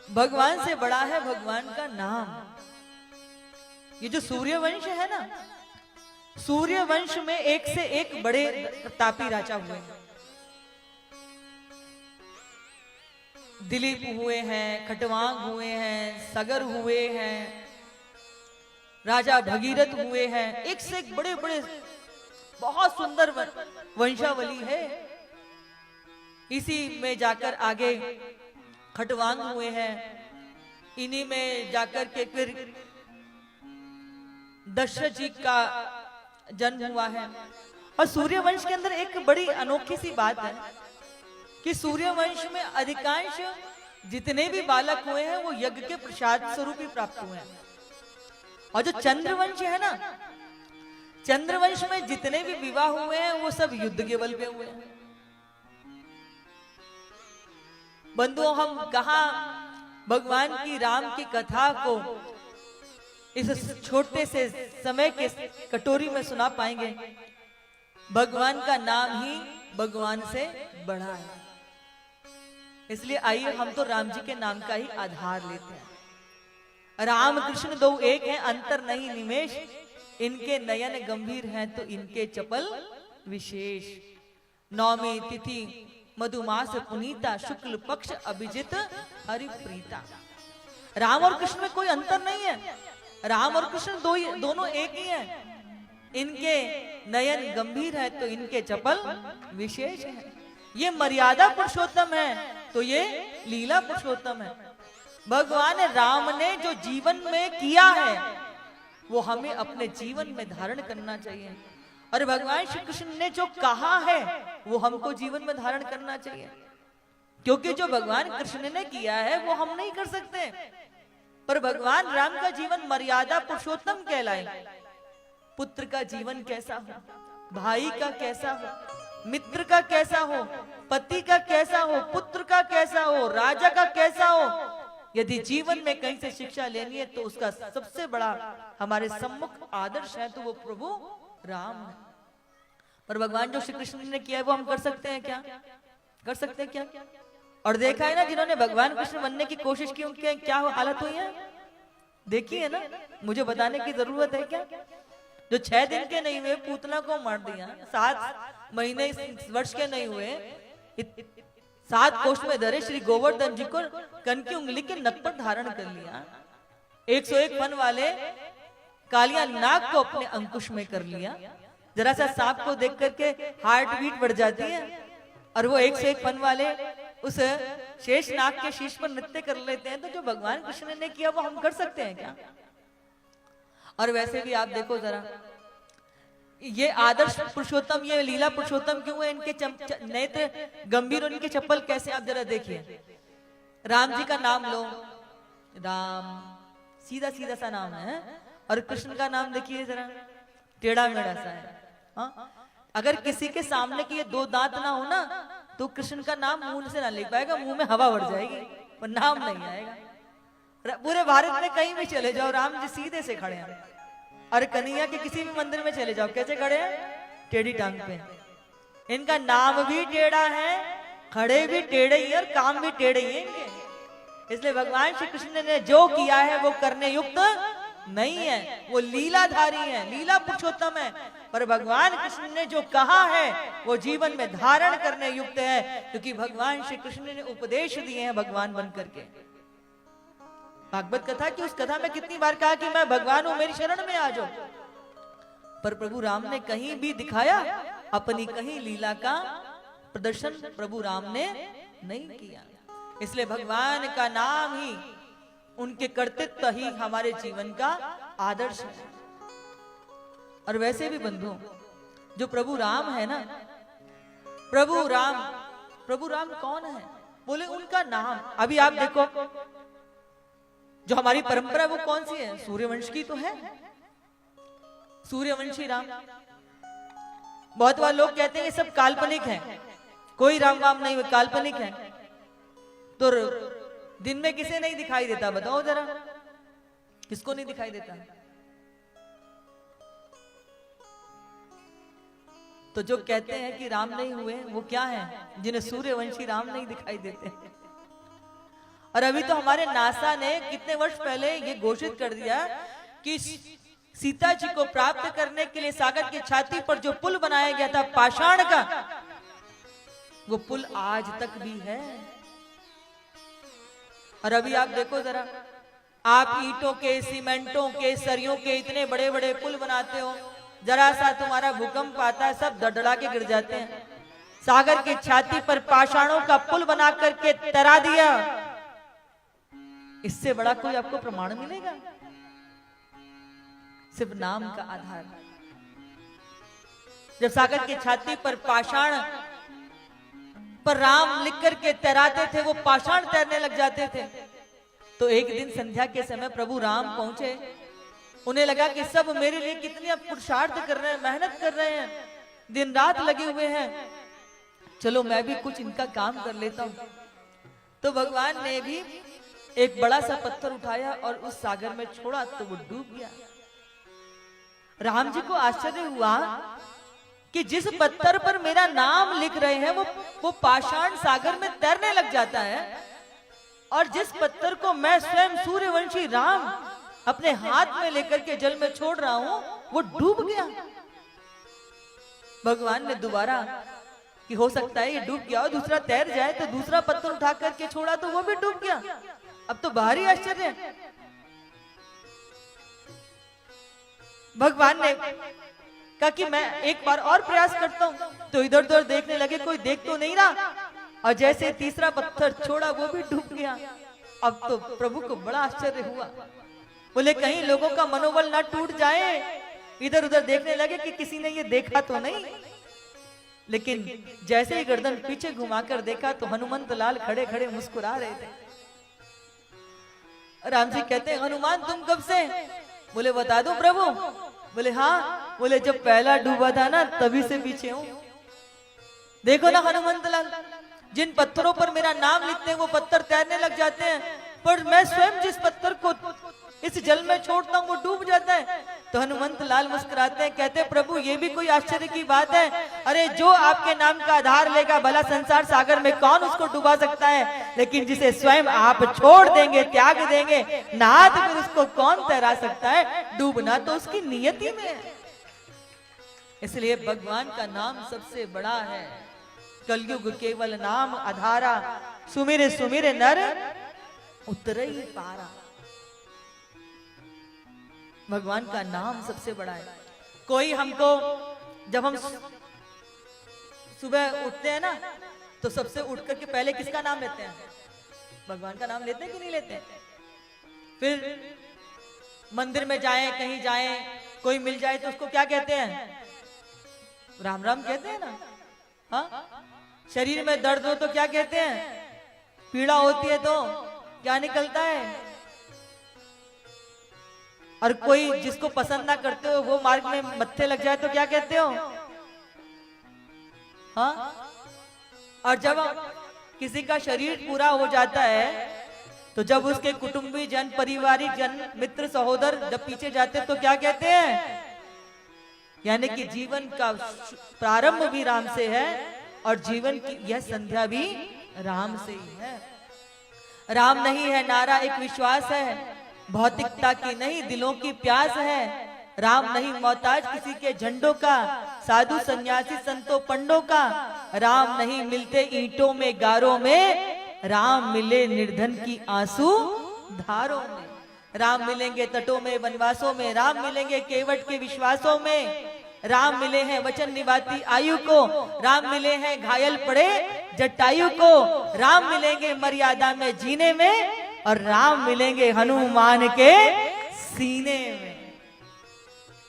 भगवान से बड़ा है भगवान का नाम। ये जो सूर्यवंश है ना, सूर्यवंश में एक से एक बड़े प्रतापी राजा हुए हैं। दिलीप हुए हैं, खटवांग हुए हैं, सगर हुए हैं, राजा भगीरथ हुए हैं, एक से एक बड़े बड़े बहुत सुंदर वंशावली है। इसी में जाकर आगे खटवांग हुए हैं, इन्हीं में जाकर के फिर दशरथ जी का जन्म हुआ है। और सूर्यवंश के अंदर एक बड़ी अनोखी सी बात है कि सूर्यवंश में अधिकांश जितने भी बालक हुए हैं वो यज्ञ के प्रसाद स्वरूप ही प्राप्त हुए हैं। और जो चंद्रवंश है ना, चंद्रवंश में जितने भी विवाह हुए हैं वो सब युद्ध के बल पे हुए हैं। बंधुओं, हम कहा भगवान की राम की कथा को इस छोटे से समय के कटोरी में सुना पाएंगे। भगवान का नाम ही भगवान से बड़ा है। इसलिए आइए हम तो राम जी के नाम का ही आधार लेते हैं। राम कृष्ण दो एक हैं, अंतर नहीं निमेश, इनके नयन गंभीर हैं तो इनके चपल विशेष। नौमी तिथि मधुमास पुनीता, शुक्ल पक्ष अभिजित हरिप्रीता। राम और कृष्ण में कोई अंतर नहीं है। राम और कृष्ण दोनों एक ही हैं। इनके नयन गंभीर है तो इनके चपल विशेष है। ये मर्यादा पुरुषोत्तम है तो ये लीला पुरुषोत्तम है। भगवान राम ने जो जीवन में किया है वो हमें अपने जीवन में धारण करना चाहिए, और भगवान श्री कृष्ण ने जो कहा है वो हमको जीवन में धारण करना चाहिए। क्योंकि जो भगवान कृष्ण ने किया है वो हम नहीं कर सकते, पर भगवान राम का जीवन मर्यादा पुरुषोत्तम कहलाए। पुत्र का जीवन कैसा हो, भाई का कैसा हो, मित्र का कैसा हो, पति का कैसा हो, पुत्र का कैसा हो, राजा का कैसा हो, यदि जीवन में कहीं से शिक्षा लेनी है तो उसका सबसे बड़ा हमारे सम्मुख आदर्श है तो वो प्रभु राम है। पर भगवान जो श्री कृष्ण ने किया है वो हम कर सकते हैं क्या? कर सकते हैं क्या? और देखा है ना, जिन्होंने भगवान कृष्ण बनने की कोशिश की उनके क्या हालत हुई है, देखी है ना। मुझे बताने की जरूरत है क्या? जो 6 दिन के नहीं हुए पूतना को मार दिया, 7 महीने वर्ष के नहीं हुए 7 कोष में धरे श्री गोवर्धन जी को कन की उंगली के नख पर धारण कर लिया। 101 फन वाले कालिया नाग को अपने अंकुश में कर लिया। जरा सा सांप को देख करके हार्ट बीट बढ़ जाती है, और वो 101 फन वाले उस शेष नाग के शीश पर नृत्य कर लेते हैं। तो जो भगवान कृष्ण ने किया वो हम कर सकते हैं क्या? और वैसे भी आप देखो जरा, ये आदर्श पुरुषोत्तम, ये लीला पुरुषोत्तम क्यों है? इनके नेत्र गंभीर और इनके चप्पल कैसे, आप जरा देखिए। राम जी का नाम लो, राम सीधा सीधा सा नाम है, और कृष्ण का नाम देखिए जरा, टेढ़ा मेढ़ा सा है। हाँ? अगर किसी के सामने के ये 2 दांत ना हो ना तो कृष्ण का नाम मुंह से ना लिख पाएगा, मुंह में हवा भर जाएगी पर नाम नहीं आएगा। पूरे भारत में कहीं भी चले जाओ राम जी सीधे से खड़े हैं, और कन्हैया के किसी भी मंदिर में चले जाओ कैसे खड़े हैं? टेढ़ी टांग पे। इनका नाम भी टेढ़ा है, खड़े भी टेढ़े ही और काम भी टेढ़े ही है इनके। इसलिए भगवान श्री कृष्ण ने जो किया है वो करने युक्त नहीं है, वो लीलाधारी है, लीला पुरुषोत्तम है। पर भगवान कृष्ण ने जो कहा है वो जीवन में धारण करने युक्त है, क्योंकि भगवान श्री कृष्ण ने उपदेश दिए हैं भगवान बन करके। भागवत कथा की उस कथा में कितनी बार कहा कि मैं भगवान हूं, मेरी शरण में आ जाओ, पर प्रभु राम ने कहीं भी दिखाया अपनी कहीं लीला का प्रदर्शन प्रभु राम ने नहीं किया। इसलिए भगवान का नाम ही, उनके कर्तृत्व ही हमारे जीवन का आदर्श है। और वैसे भी बंधुओं, जो प्रभु राम है ना, प्रभु राम कौन है? बोले उनका नाम। अभी आप देखो, जो हमारी परंपरा वो कौन सी है? सूर्यवंश की तो है, सूर्यवंशी राम। बहुत बार लोग कहते हैं ये सब काल्पनिक है, कोई राम वाम नहीं, काल्पनिक है। तो दिन में किसे नहीं दिखाई देता? बताओ जरा, किसको नहीं दिखाई देता? तो जो कहते हैं कि राम नहीं हुए वो क्या है? जिन्हें सूर्यवंशी राम नहीं दिखाई देते। और अभी तो हमारे नासा ने कितने वर्ष पहले ये घोषित कर दिया कि सीता जी को प्राप्त करने के लिए सागर की छाती पर जो पुल बनाया गया था पाषाण का, वो पुल आज तक भी है। और अभी आप देखो जरा, आप ईंटों के, सीमेंटों के, सरियों के इतने बड़े बड़े पुल बनाते हो, जरा सा तुम्हारा भूकंप आता है, सब धड़धड़ा के गिर जाते हैं। सागर की छाती पर पाषाणों का पुल बना करके तैरा दिया, इससे बड़ा कोई आपको प्रमाण मिलेगा? सिर्फ नाम का आधार। जब सागर की छाती पर पाषाण पर राम लिख करके तैराते थे, वो पाषाण तैरने लग जाते थे। तो एक दिन संध्या के समय प्रभु राम पहुंचे, उन्हें लगा कि सब मेरे लिए कितने पुरुषार्थ कर रहे हैं, मेहनत कर रहे हैं, दिन रात लगे हुए हैं, चलो मैं भी कुछ इनका काम कर लेता हूं। तो भगवान ने भी एक बड़ा सा पत्थर उठाया और उस सागर में छोड़ा, तो वो डूब गया। राम जी को आश्चर्य हुआ कि जिस पत्थर पर मेरा नाम लिख रहे हैं वो पाषाण सागर में तैरने लग जाता है, और जिस पत्थर को मैं स्वयं सूर्यवंशी राम अपने हाथ में लेकर के जल में छोड़ रहा हूं, वो डूब गया। भगवान ने दोबारा, कि हो सकता है ये डूब गया और दूसरा तैर जाए, तो दूसरा पत्थर उठा करके छोड़ा तो वो भी डूब गया। अब तो भारी आश्चर्य है। भगवान ने कहा कि मैं एक बार और प्रयास करता हूं, तो इधर उधर देखने लगे, कोई देख तो नहीं रहा, और जैसे तीसरा पत्थर छोड़ा वो भी डूब गया। अब तो प्रभु को बड़ा आश्चर्य हुआ, बोले कहीं लोगों का मनोबल ना टूट जाए, इधर उधर देखने लगे कि किसी ने ये देखा तो नहीं। लेकिन जैसे ही गर्दन पीछे घुमाकर देखा तो हनुमंत लाल खड़े खड़े मुस्कुरा रहे थे। राम जी कहते हैं, हनुमान तुम कब से? बोले बता दो प्रभु। बोले हाँ। बोले जब पहला डूबा था ना, तभी से पीछे हूं। देखो ना हनुमंत लाल, जिन पत्थरों पर मेरा नाम लिखते हैं वो पत्थर तैरने लग जाते हैं, पर मैं स्वयं जिस पत्थर को इस जल में छोड़ता हूं वो डूब जाता है। तो हनुमंत लाल मुस्कुराते हैं, कहते हैं प्रभु ये भी कोई आश्चर्य की बात है? अरे जो आपके नाम का आधार लेगा, भला संसार सागर में कौन उसको डुबा सकता है, लेकिन जिसे स्वयं आप छोड़ देंगे, त्याग देंगे, नहा तो फिर उसको कौन तैरा सकता है? डूबना तो उसकी नियति में है। इसलिए भगवान का नाम सबसे बड़ा है। कलयुग केवल नाम आधारा, सुमिरे सुमिरे नर उतरई पारा। भगवान का नाम सबसे बड़ा है। कोई हमको, जब हम सुबह उठते हैं ना, तो सबसे उठ करके पहले किसका नाम लेते हैं? भगवान का नाम लेते हैं कि नहीं लेते? फिर मंदिर में जाएं, कहीं जाएं, कोई मिल जाए तो उसको क्या कहते हैं? राम राम कहते हैं ना। हाँ, शरीर में दर्द हो तो क्या कहते हैं? पीड़ा होती है तो क्या निकलता है? और कोई जिसको पसंद ना करते हो वो मार्ग में मत्थे लग जाए तो क्या कहते हो? हाँ। और जब किसी का शरीर पूरा हो जाता है, तो जब उसके कुटुंबी जन, पारिवारिक जन, मित्र, सहोदर जब पीछे जाते तो क्या कहते हैं? यानी कि जीवन का प्रारंभ भी राम से है और जीवन की यह संध्या भी राम से ही है। राम नहीं है नारा एक विश्वास है, भौतिकता की नहीं दिलों की प्यास है। राम नहीं मोहताज किसी के झंडों का, साधु सन्यासी संतों पंडों का। राम नहीं मिलते ईंटों में गारों में, राम मिले निर्धन की आंसू धारों में। राम मिलेंगे तटों में, वनवासों में, राम मिलेंगे केवट के विश्वासों में। राम मिले हैं वचन निभाती आयु को, राम मिले हैं घायल पड़े जटायु को। राम मिलेंगे मर्यादा में जीने में, और राम मिलेंगे हनुमान के सीने में।